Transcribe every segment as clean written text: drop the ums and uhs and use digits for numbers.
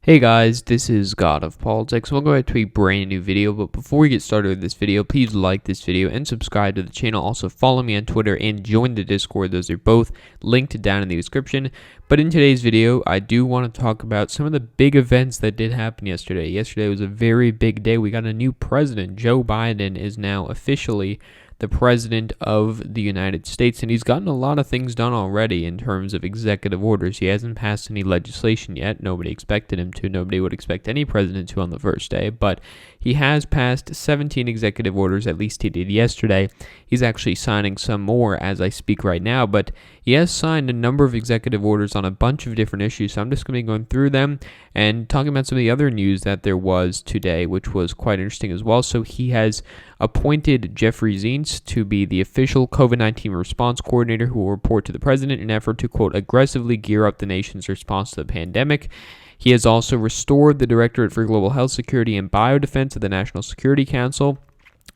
Hey guys, this is God of Politics. We'll go ahead to a brand new video, but before we get started with this video, please like this video and subscribe to the channel. Also follow me on Twitter and join the Discord. Those are both linked down in the description. But in today's video, I do want to talk about some of the big events that did happen yesterday. Yesterday was a very big day. We got a new president. Joe Biden is now officially the president of the United States, and he's gotten a lot of things done already in terms of executive orders. He hasn't passed any legislation yet. Nobody expected him to. Nobody would expect any president to on the first day, but he has passed 17 executive orders, at least he did yesterday. He's actually signing some more as I speak right now, but he has signed a number of executive orders on a bunch of different issues, so I'm just going to be going through them and talking about some of the other news that there was today, which was quite interesting as well. So he has appointed Jeffrey Zients to be the official COVID-19 response coordinator who will report to the president in an effort to, quote, aggressively gear up the nation's response to the pandemic. He has also restored the Directorate for Global Health Security and Biodefense of the National Security Council.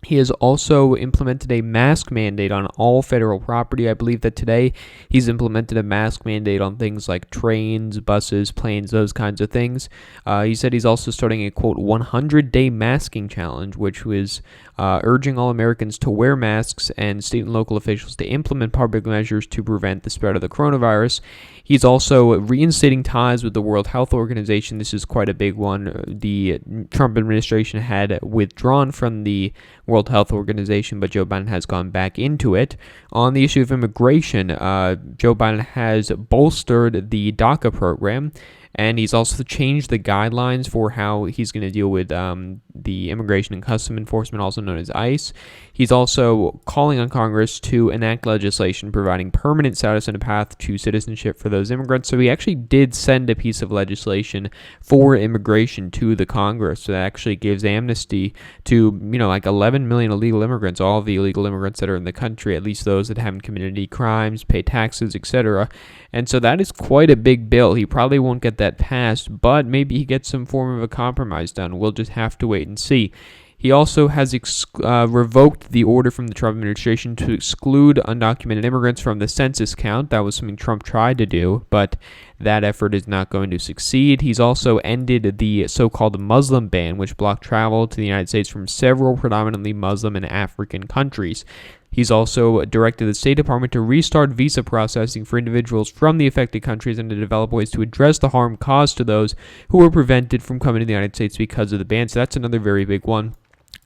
He has also implemented a mask mandate on all federal property. I believe that today he's implemented a mask mandate on things like trains, buses, planes, those kinds of things. He said he's also starting a, quote, 100-day masking challenge, which was urging all Americans to wear masks and state and local officials to implement public measures to prevent the spread of the coronavirus. He's also reinstating ties with the World Health Organization. This is quite a big one. The Trump administration had withdrawn from the World Health Organization, but Joe Biden has gone back into it. On the issue of immigration, Joe Biden has bolstered the DACA program, and he's also changed the guidelines for how he's going to deal with the Immigration and Customs Enforcement, also known as ICE. He's also calling on Congress to enact legislation providing permanent status and a path to citizenship for those immigrants. So he actually did send a piece of legislation for immigration to the Congress. So that actually gives amnesty to, like 11 million illegal immigrants, all of the illegal immigrants that are in the country, at least those that haven't committed any crimes, pay taxes, etc. And so that is quite a big bill. He probably won't get that passed, but maybe he gets some form of a compromise done. We'll just have to wait and see. He also has revoked the order from the Trump administration to exclude undocumented immigrants from the census count. That was something Trump tried to do, but that effort is not going to succeed. He's also ended the so-called Muslim ban, which blocked travel to the United States from several predominantly Muslim and African countries. He's also directed the State Department to restart visa processing for individuals from the affected countries and to develop ways to address the harm caused to those who were prevented from coming to the United States because of the ban. So that's another very big one.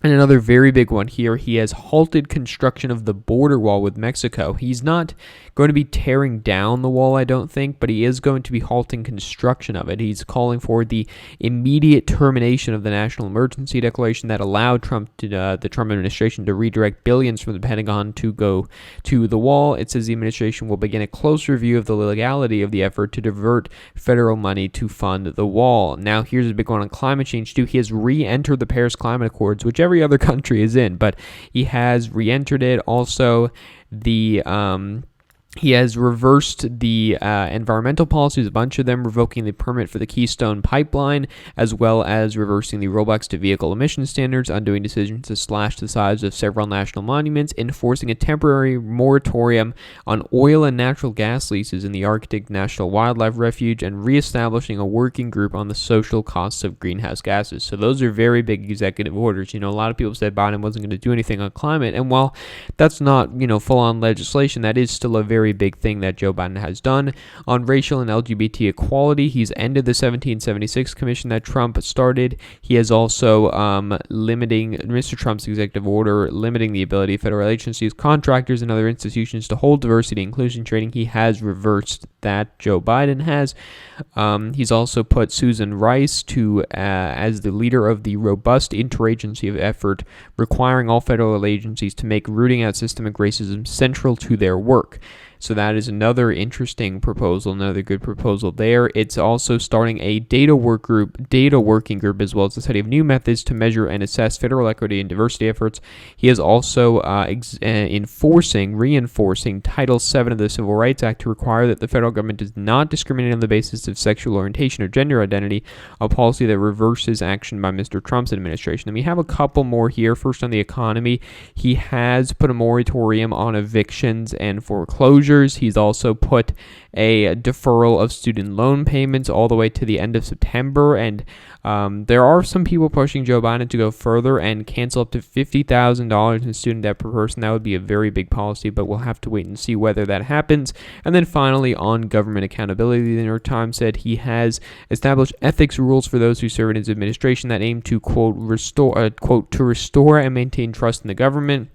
And another very big one here, he has halted construction of the border wall with Mexico. He's not going to be tearing down the wall, I don't think, but he is going to be halting construction of it. He's calling for the immediate termination of the national emergency declaration that allowed the Trump administration to redirect billions from the Pentagon to go to the wall. It says the administration will begin a close review of the legality of the effort to divert federal money to fund the wall. Now, here's a big one on climate change, too. He has re-entered the Paris Climate Accords, which every other country is in, but he has re-entered it. Also, he has reversed the environmental policies, a bunch of them, revoking the permit for the Keystone Pipeline, as well as reversing the rollbacks to vehicle emission standards, undoing decisions to slash the size of several national monuments, enforcing a temporary moratorium on oil and natural gas leases in the Arctic National Wildlife Refuge, and reestablishing a working group on the social costs of greenhouse gases. So those are very big executive orders. A lot of people said Biden wasn't going to do anything on climate, and while that's not, full-on legislation, that is still a very big thing that Joe Biden has done. On racial and LGBT equality, he's ended the 1776 commission that Trump started. He has also limiting Mr. Trump's executive order, limiting the ability of federal agencies, contractors, and other institutions to hold diversity and inclusion training. He has reversed that. Joe Biden has. He's also put Susan Rice as the leader of the robust interagency effort, requiring all federal agencies to make rooting out systemic racism central to their work. So that is another interesting proposal, another good proposal there. It's also starting a data working group, as well as the study of new methods to measure and assess federal equity and diversity efforts. He is also reinforcing Title VII of the Civil Rights Act to require that the federal government does not discriminate on the basis of sexual orientation or gender identity, a policy that reverses action by Mr. Trump's administration. And we have a couple more here. First, on the economy, he has put a moratorium on evictions and foreclosure. measures. He's also put a deferral of student loan payments all the way to the end of September, and there are some people pushing Joe Biden to go further and cancel up to $50,000 in student debt per person. That would be a very big policy, but we'll have to wait and see whether that happens. And then finally, on government accountability, the New York Times said he has established ethics rules for those who serve in his administration that aim to, quote, restore and maintain trust in the government.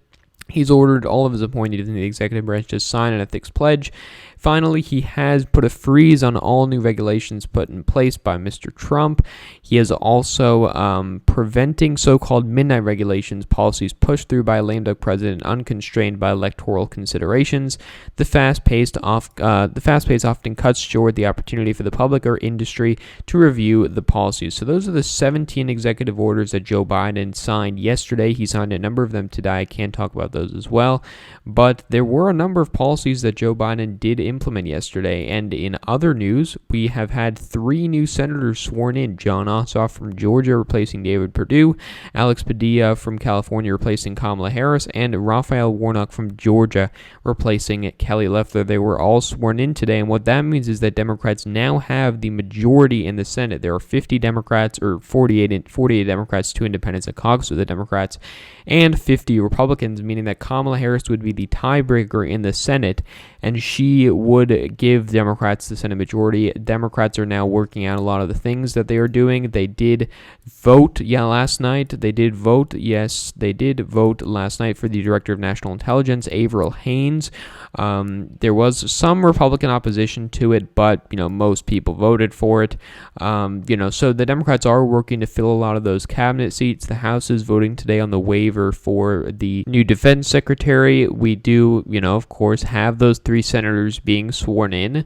He's ordered all of his appointees in the executive branch to sign an ethics pledge. Finally, he has put a freeze on all new regulations put in place by Mr. Trump. He is also preventing so-called midnight regulations, policies pushed through by a lame duck president, unconstrained by electoral considerations. The fast pace often cuts short the opportunity for the public or industry to review the policies. So those are the 17 executive orders that Joe Biden signed yesterday. He signed a number of them today. I can't talk about those as well, but there were a number of policies that Joe Biden did implement yesterday. And in other news, we have had 3 new senators sworn in. John Ossoff from Georgia replacing David Perdue, Alex Padilla from California replacing Kamala Harris, and Raphael Warnock from Georgia replacing Kelly Loeffler. They were all sworn in today, and what that means is that Democrats now have the majority in the Senate. There are 50 Democrats, or 48 Democrats, 2 independents, a caucus of the Democrats, and 50 Republicans, meaning that Kamala Harris would be the tiebreaker in the Senate, and she would give Democrats the Senate majority. Democrats are now working out a lot of the things that they are doing. They did vote, last night. They did vote last night for the Director of National Intelligence, Avril Haines. There was some Republican opposition to it, but, most people voted for it. So the Democrats are working to fill a lot of those cabinet seats. The House is voting today on the waiver for the new defense secretary. We do, of course, have those 3 senators being sworn in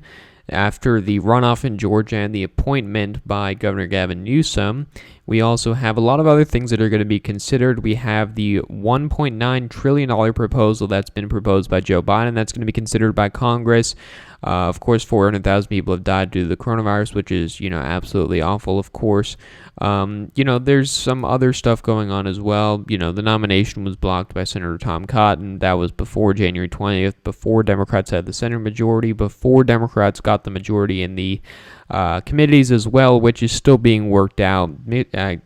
after the runoff in Georgia and the appointment by Governor Gavin Newsom. We also have a lot of other things that are going to be considered. We have the $1.9 trillion proposal that's been proposed by Joe Biden. That's going to be considered by Congress. Of course, 400,000 people have died due to the coronavirus, which is, absolutely awful, of course. There's some other stuff going on as well. The nomination was blocked by Senator Tom Cotton. That was before January 20th, before Democrats had the Senate majority, before Democrats got the majority in the committees as well, which is still being worked out.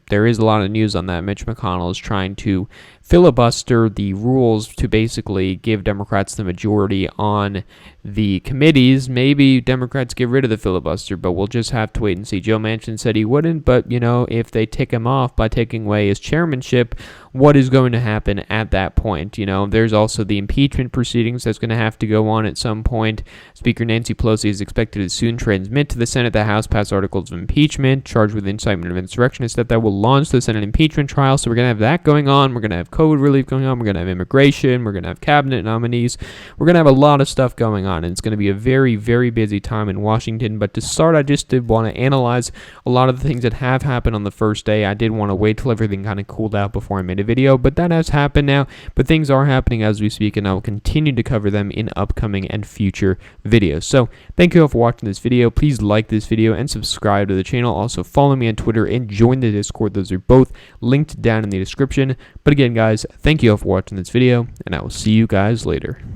There is a lot of news on that. Mitch McConnell is trying to filibuster the rules to basically give Democrats the majority on the committees. Maybe Democrats get rid of the filibuster, but we'll just have to wait and see. Joe Manchin said he wouldn't, but, if they tick him off by taking away his chairmanship, what is going to happen at that point? There's also the impeachment proceedings that's going to have to go on at some point. Speaker Nancy Pelosi is expected to soon transmit to the Senate the House passed articles of impeachment charged with incitement of insurrectionists that will launch the Senate impeachment trial. So we're going to have that going on. We're going to have COVID relief going on. We're going to have immigration. We're going to have cabinet nominees. We're going to have a lot of stuff going on, and it's going to be a very, very busy time in Washington. But to start, I just did want to analyze a lot of the things that have happened on the first day. I did want to wait till everything kind of cooled out before I made a video, but that has happened now. But things are happening as we speak, and I will continue to cover them in upcoming and future videos. So thank you all for watching this video. Please like this video and subscribe to the channel. Also follow me on Twitter and join the Discord. Those are both linked down in the description. But again, guys, thank you all for watching this video, and I will see you guys later.